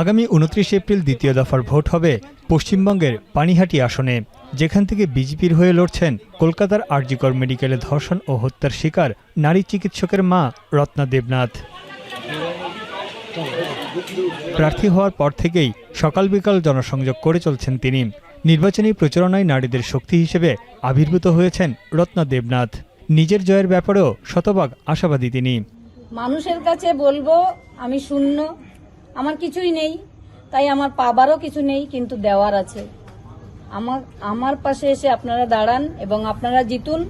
আগামী 29 এপ্রিল দ্বিতীয় দফার ভোট হবে পশ্চিমবঙ্গের পানিহাটি আসনে, যেখান থেকে বিজেপির হয়ে লড়ছেন কলকাতার আরজিকর মেডিকেলে ধর্ষণ ও হত্যার শিকার নারী চিকিৎসকের মা রত্না দেবনাথ। প্রার্থী হওয়ার পর থেকেই সকাল বিকাল জনসংযোগ করে চলছেন তিনি। নির্বাচনী প্রচারণায় নারীদের শক্তি হিসেবে আবির্ভূত হয়েছেন রত্না দেবনাথ। নিজের জয়ের ব্যাপারেও শতভাগ আশাবাদী তিনি। মানুষের কাছে বলবো আমি শূন্য, আমার কিছুই নেই, তাই আমার পাবারও কিছু নেই, কিন্তু দেওয়ার আছে। আমার পাশে এসে আপনারা দাঁড়ান এবং আপনারা জিতুন,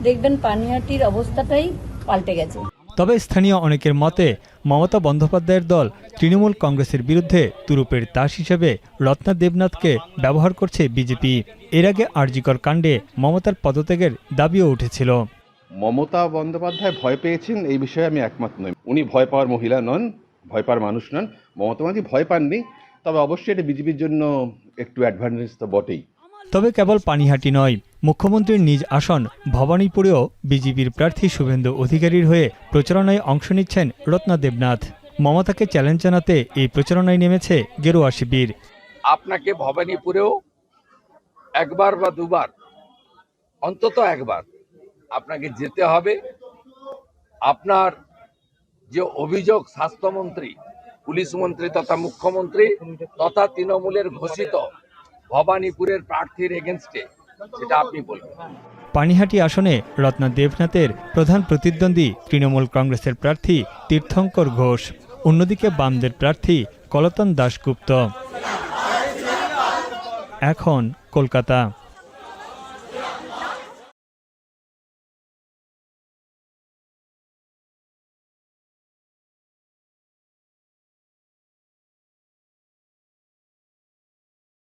দেখবেন পানিহাটির অবস্থাটাই পাল্টে গেছে। তবে স্থানীয় অনেকের মতে মমতা বন্দ্যোপাধ্যায়ের দল তৃণমূল কংগ্রেসের বিরুদ্ধে তুরুপের তাস হিসেবে রত্না দেবনাথকে ব্যবহার করছে বিজেপি। এর আগে আরজিকর কাণ্ডে মমতার পদত্যাগের দাবিও উঠেছিল। মমতা বন্দ্যোপাধ্যায় ভয় পেয়েছেন এই বিষয়ে আমি একমত নই। উনি ভয় পাওয়ার মহিলা নন, ভয় পাওয়ার মানুষ নন। মমতা বন্দ্যোপাধ্যায় ভয় পাননি, তবে অবশ্যই এটা বিজেপির জন্য একটু অ্যাডভান্টেজ তো বটেই। তবে কেবল পানিহাটি নয়, মুখ্যমন্ত্রীর নিজ আসন ভবানীপুরেও বিজেপির প্রার্থী শুভেন্দু অধিকারীর হয়ে প্রচারণায় অংশ নিচ্ছেন রত্না দেবনাথ। মমতাকে চ্যালেঞ্জ জানাতে এই প্রচারণায় নেমেছে গেরুয়া শিবির। আপনাকে ভবানীপুরেও একবার বা দুবার, অন্তত একবার আপনাকে যেতে হবে। আপনার যে অভিযোগ স্বাস্থ্যমন্ত্রী, পুলিশ মন্ত্রী তথা মুখ্যমন্ত্রী তথা তৃণমূলের ঘোষিত ভবানীপুরের প্রার্থীর এগেনস্টে, সেটা আপনি বলবেন। পানিহাটি আসনে রত্না দেবনাথের প্রধান প্রতিদ্বন্দ্বী তৃণমূল কংগ্রেসের প্রার্থী তীর্থঙ্কর ঘোষ, অন্যদিকে বামদের প্রার্থী কলতন দাশগুপ্ত। এখন কলকাতা।